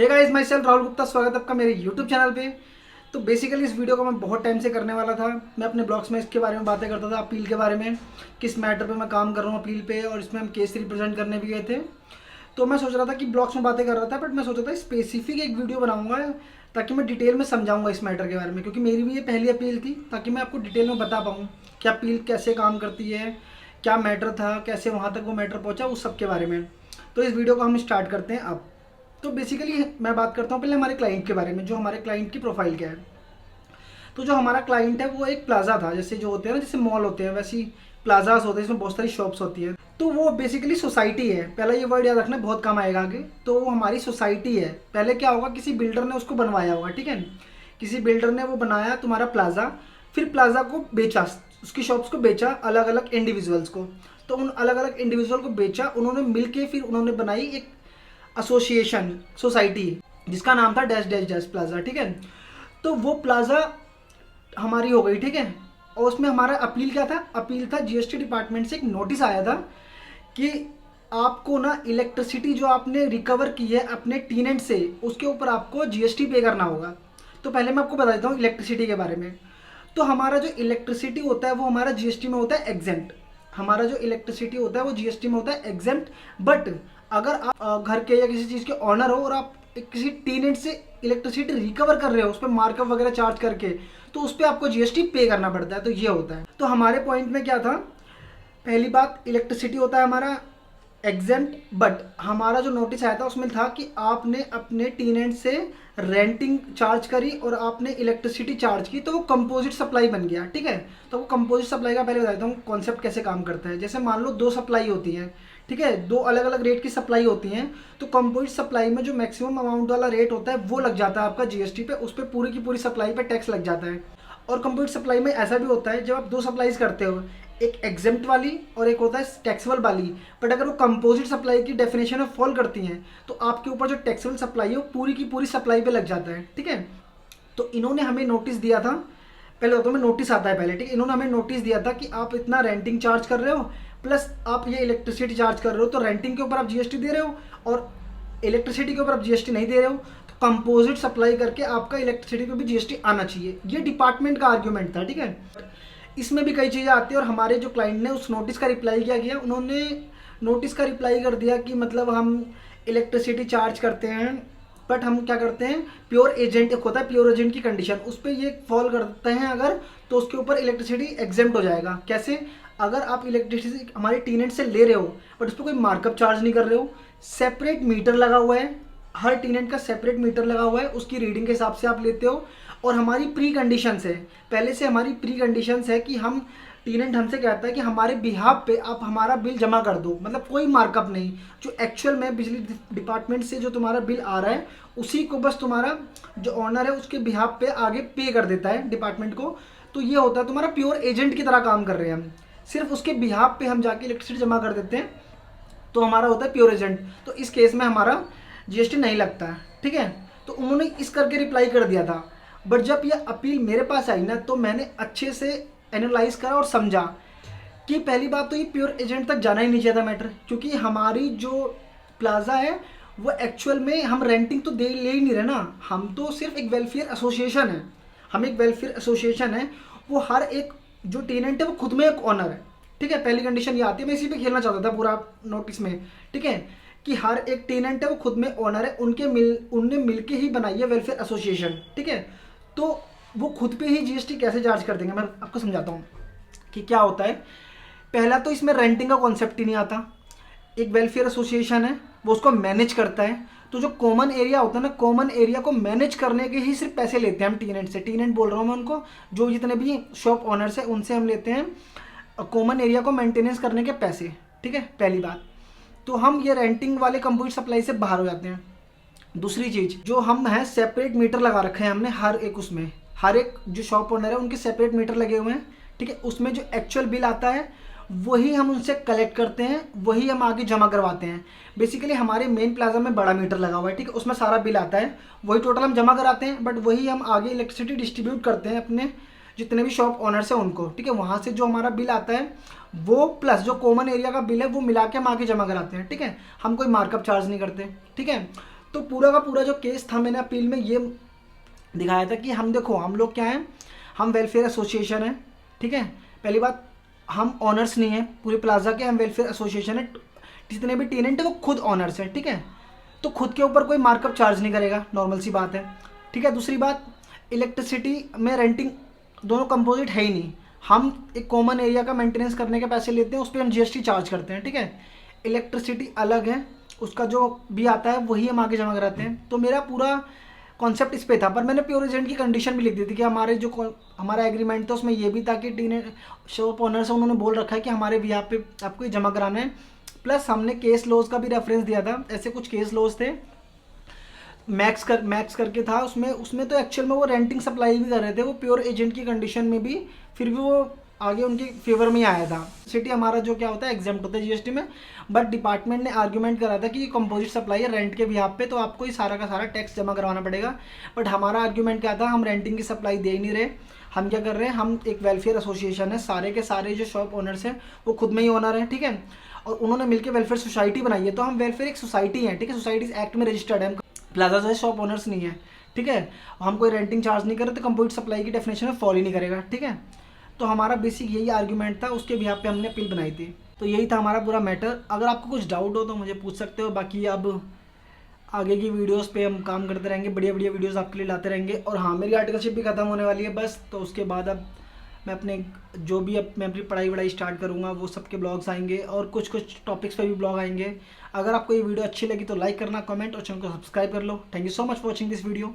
हे guys, myself Rahul Gupta. स्वागत है आपका मेरे यूट्यूब चैनल पे। तो बेसिकली इस वीडियो को मैं बहुत टाइम से करने वाला था। मैं अपने ब्लॉग्स में इसके बारे में बातें करता था, अपील के बारे में, किस मैटर पे मैं काम कर रहा हूँ अपील पे, और इसमें हम केस रिप्रेजेंट करने भी गए थे। तो मैं सोच रहा था कि ब्लॉग्स में बातें कर रहा था, बट मैं सोच रहा था स्पेसिफिक एक वीडियो बनाऊंगा ताकि मैं डिटेल में समझाऊंगा इस मैटर के बारे में, क्योंकि मेरी भी ये पहली अपील थी, ताकि मैं आपको डिटेल में बता पाऊँ कि अपील कैसे काम करती है, क्या मैटर था, कैसे वहाँ तक वो मैटर पहुँचा, उस सब के बारे में। तो इस वीडियो को हम स्टार्ट करते हैं अब। तो बेसिकली मैं बात करता हूँ पहले हमारे क्लाइंट के बारे में, जो हमारे क्लाइंट की प्रोफाइल क्या है। तो जो हमारा क्लाइंट है वो एक प्लाजा था, जैसे जो होते हैं ना, जैसे मॉल होते हैं वैसे ही प्लाजास होते हैं, इसमें बहुत सारी शॉप्स होती है। तो वो बेसिकली सोसाइटी है, पहला ये वर्ड याद रखना, बहुत काम आएगा आगे। तो वो हमारी सोसाइटी है। पहले क्या होगा, किसी बिल्डर ने उसको बनवाया होगा, ठीक है, किसी बिल्डर ने वो बनाया तुम्हारा प्लाजा, फिर प्लाजा को बेचा, उसकी शॉप्स को बेचा अलग अलग इंडिविजुअल्स को। तो उन अलग अलग इंडिविजुअल को बेचा उन्होंने मिलके, फिर उन्होंने बनाई एक एसोसिएशन, सोसाइटी, जिसका नाम था डैश डैश डैश प्लाजा, ठीक है। तो वो प्लाजा हमारी हो गई, ठीक है। और उसमें हमारा अपील क्या था, अपील था जीएसटी डिपार्टमेंट से एक नोटिस आया था कि आपको ना इलेक्ट्रिसिटी जो आपने रिकवर की है अपने टीनेंट से, उसके ऊपर आपको जीएसटी पे करना होगा। तो पहले मैं आपको बता देता हूँ इलेक्ट्रिसिटी के बारे में। तो हमारा जो इलेक्ट्रिसिटी होता है वो हमारा जीएसटी में होता है एग्जेम्प्ट। हमारा जो इलेक्ट्रिसिटी होता है वो जीएसटी में होता है एग्जेम्प्ट। बट अगर आप घर के या किसी चीज़ के ऑनर हो और आप किसी टीनेंट से इलेक्ट्रिसिटी रिकवर कर रहे हो, उस पर मार्कअप वगैरह चार्ज करके, तो उस पर आपको जीएसटी पे करना पड़ता है। तो ये होता है। तो हमारे पॉइंट में क्या था, पहली बात इलेक्ट्रिसिटी होता है हमारा एग्जेम्प्ट, बट हमारा जो नोटिस आया था उसमें था कि आपने अपने टीनेंट से रेंटिंग चार्ज करी और आपने इलेक्ट्रिसिटी चार्ज की, तो वो कंपोजिट सप्लाई बन गया, ठीक है। तो वो कंपोजिट सप्लाई का पहले बता देता हूँ कॉन्सेप्ट कैसे काम करता है। जैसे मान लो दो सप्लाई होती हैं, ठीक है, दो अलग अलग रेट की सप्लाई होती हैं। तो कंपोजिट सप्लाई में जो मैक्सिमम अमाउंट वाला रेट होता है वो लग जाता है आपका जीएसटी पे, उस पर पूरी की पूरी सप्लाई पे टैक्स लग जाता है। और कंप्यूटर सप्लाई में ऐसा भी होता है, जब आप दो सप्लाईज करते हो, एक एग्जेम्प्ट वाली और एक होता है टैक्सेबल वाली, बट अगर वो कंपोजिट सप्लाई की डेफिनेशन में फॉल करती हैं तो आपके ऊपर जो टैक्सेबल सप्लाई है वो पूरी की पूरी सप्लाई पे लग जाता है, ठीक है। तो इन्होंने हमें नोटिस दिया था, पहले तो हमें नोटिस आता है पहले, ठीक है। इन्होंने हमें नोटिस दिया था कि आप इतना रेंटिंग चार्ज कर रहे हो, प्लस आप ये इलेक्ट्रिसिटी चार्ज कर रहे हो, तो रेंटिंग के ऊपर आप जीएसटी दे रहे हो और इलेक्ट्रिसिटी के ऊपर आप जीएसटी नहीं दे रहे हो। तो कंपोजिट सप्लाई करके आपका इलेक्ट्रिसिटी पे भी जीएसटी आना चाहिए। ये डिपार्टमेंट का आर्ग्यूमेंट था, ठीक है। इसमें भी कई चीज़ें आती है और हमारे जो क्लाइंट ने उस नोटिस का रिप्लाई क्या किया, उन्होंने नोटिस का रिप्लाई कर दिया कि मतलब हम इलेक्ट्रिसिटी चार्ज करते हैं, बट हम क्या करते हैं, प्योर एजेंट, एक होता है प्योर एजेंट की कंडीशन, उस पर ये फॉल करते हैं अगर, तो उसके ऊपर इलेक्ट्रिसिटी एग्जेम्प्ट हो जाएगा। कैसे, अगर आप इलेक्ट्रिसिटी हमारे टीनेंट से ले रहे हो बट उस पर कोई मार्कअप चार्ज नहीं कर रहे हो, सेपरेट मीटर लगा हुआ है, हर टीनेंट का सेपरेट मीटर लगा हुआ है, उसकी रीडिंग के हिसाब से आप लेते हो, और हमारी प्री कंडीशंस है, पहले से हमारी प्री कंडीशंस है कि हम, टीनेंट हमसे कहता है कि हमारे बिहाफ पे आप हमारा बिल जमा कर दो, मतलब कोई मार्कअप नहीं, जो एक्चुअल में बिजली डिपार्टमेंट से जो तुम्हारा बिल आ रहा है उसी को बस तुम्हारा जो ऑनर है उसके बिहाफ पे आगे पे कर देता है डिपार्टमेंट को। तो ये होता है तुम्हारा प्योर एजेंट की तरह काम कर रहे हैं हम, सिर्फ उसके बिहाफ पे हम जाके इलेक्ट्रिसिटी जमा कर देते हैं, तो हमारा होता है प्योर एजेंट। तो इस केस में हमारा जीएसटी नहीं लगता है, ठीक है। तो उन्होंने इस करके रिप्लाई कर दिया था। बट जब ये अपील मेरे पास आई ना, तो मैंने अच्छे से एनालाइज करा और समझा कि पहली बात तो ये प्योर एजेंट तक जाना ही नहीं चाहिए था मैटर, क्योंकि हमारी जो प्लाजा है वो एक्चुअल में हम रेंटिंग तो दे ले ही नहीं रहे ना, हम तो सिर्फ एक वेलफेयर एसोसिएशन है, हम एक वेलफेयर एसोसिएशन है। वो हर एक जो टेनेंट है वो खुद में एक ऑनर है, ठीक है। पहली कंडीशन ये आती है, मैं इसी पे खेलना चाहता था पूरा नोटिस में, ठीक है, कि हर एक टेनेंट है वो खुद में ऑनर है, उनने मिलके ही बनाई है वेलफेयर एसोसिएशन, ठीक है। तो वो खुद पे ही जीएसटी कैसे चार्ज कर देंगे, मैं आपको समझाता हूँ कि क्या होता है। पहला तो इसमें रेंटिंग का कॉन्सेप्ट ही नहीं आता। एक वेलफेयर एसोसिएशन है, वो उसको मैनेज करता है। तो जो कॉमन एरिया होता है ना, कॉमन एरिया को मैनेज करने के ही सिर्फ पैसे लेते हैं हम टीनेंट से, टीनेंट बोल रहा हूँ मैं उनको, जो जितने भी शॉप ऑनर्स हैं उनसे हम लेते हैं कॉमन एरिया को मेंटेनेंस करने के पैसे, ठीक है, पहली बात। तो हम ये रेंटिंग वाले कंप्यूटर सप्लाई से बाहर हो जाते हैं। दूसरी चीज़, जो हम हैं सेपरेट मीटर लगा रखे हैं हमने हर एक, उसमें हर एक जो शॉप ओनर है उनके सेपरेट मीटर लगे हुए हैं, ठीक है। उसमें जो एक्चुअल बिल आता है वही हम उनसे कलेक्ट करते हैं, वही हम आगे जमा करवाते हैं। बेसिकली हमारे मेन प्लाजा में बड़ा मीटर लगा हुआ है, ठीक है, उसमें सारा बिल आता है, वही टोटल हम जमा कराते हैं, बट वही हम आगे इलेक्ट्रिसिटी डिस्ट्रीब्यूट करते हैं अपने जितने भी शॉप ओनर्स हैं उनको, ठीक है। वहाँ से जो हमारा बिल आता है वो प्लस जो कॉमन एरिया का बिल है वो मिला के हम आगे जमा कराते हैं, ठीक है। हम कोई मार्कअप चार्ज नहीं करते, ठीक है। तो पूरा का पूरा जो केस था मैंने अपील में ये दिखाया था कि हम देखो हम लोग क्या हैं, हम वेलफेयर एसोसिएशन है, ठीक है। पहली बात, हम ऑनर्स नहीं है पूरे प्लाजा के, हम वेलफेयर एसोसिएशन है। जितने भी टेनेंट है वो खुद ऑनर्स है, ठीक है। तो खुद के ऊपर कोई मार्कअप चार्ज नहीं करेगा, नॉर्मल सी बात है, ठीक है। दूसरी बात, इलेक्ट्रिसिटी में रेंटिंग दोनों कंपोजिट है ही नहीं, हम एक कॉमन एरिया का मेंटेनेंस करने के पैसे लेते हैं, उस पर हम जीएसटी चार्ज करते हैं, ठीक है। इलेक्ट्रिसिटी अलग है, उसका जो भी आता है वही हम आगे जमा कराते हैं। तो मेरा पूरा कॉन्सेप्ट इस पे था, पर मैंने प्योर एजेंट की कंडीशन भी लिख दी थी कि हमारे जो हमारा एग्रीमेंट था उसमें ये भी था कि टीने शॉप ओनर से उन्होंने बोल रखा है कि हमारे भी यहाँ पे आपको ये जमा कराना है। प्लस हमने केस लॉज का भी रेफरेंस दिया था, ऐसे कुछ केस लॉज थे, मैक्स करके था उसमें। उसमें तो एक्चुअल में वो रेंटिंग सप्लाई भी कर रहे थे, वो प्योर एजेंट की कंडीशन में भी, फिर भी वो आगे उनके फेवर में ही आया था। सिटी हमारा जो क्या होता है एग्जाम्प्ट होता है जीएसटी में, बट डिपार्टमेंट ने आर्ग्यूमेंट करा था कि ये कंपोजिट सप्लाई है रेंट के बिहाफ पे, तो आपको ये सारा का सारा टैक्स जमा करवाना पड़ेगा। बट हमारा आर्ग्यूमेंट क्या था, हम रेंटिंग की सप्लाई दे ही नहीं रहे, हम क्या कर रहे हैं, हम एक वेलफेयर एसोसिएशन है, सारे के सारे जो शॉप ओनर्स हैं वो खुद में ही ओनर हैं, ठीक है। और उन्होंने मिलकर वेलफेयर सोसाइटी बनाई है, तो हम वेलफेयर एक सोसाइटी है, ठीक है, सोसाइटीज एक्ट में रजिस्टर्ड है, प्लाजा जो है शॉप ओनर्स नहीं है, ठीक है। हम कोई रेंटिंग चार्ज नहीं कर रहे, तो कंपोजिट सप्लाई की डेफिनेशन में फॉलो ही नहीं करेगा, ठीक है। तो हमारा बेसिक यही आर्ग्यूमेंट था, उसके बिहाफ पे हमने अपील बनाई थी। तो यही था हमारा पूरा मैटर। अगर आपको कुछ डाउट हो तो मुझे पूछ सकते हो, बाकी अब आगे की वीडियोस पे हम काम करते रहेंगे, बढ़िया बढ़िया वीडियोस आपके लिए लाते रहेंगे। और हाँ, मेरी आर्टिकलशिप भी खत्म होने वाली है बस, तो उसके बाद अब मैं अपने जो भी अब मैं अपनी पढ़ाई स्टार्ट करूँगा वो सबके ब्लॉग्स आएंगे, और कुछ कुछ टॉपिक्स पे भी ब्लॉग आएंगे। अगर आपको ये वीडियो अच्छी लगी तो लाइक करना, कमेंट और चैनल को सब्सक्राइब कर लो। Thank you so much for watching this video.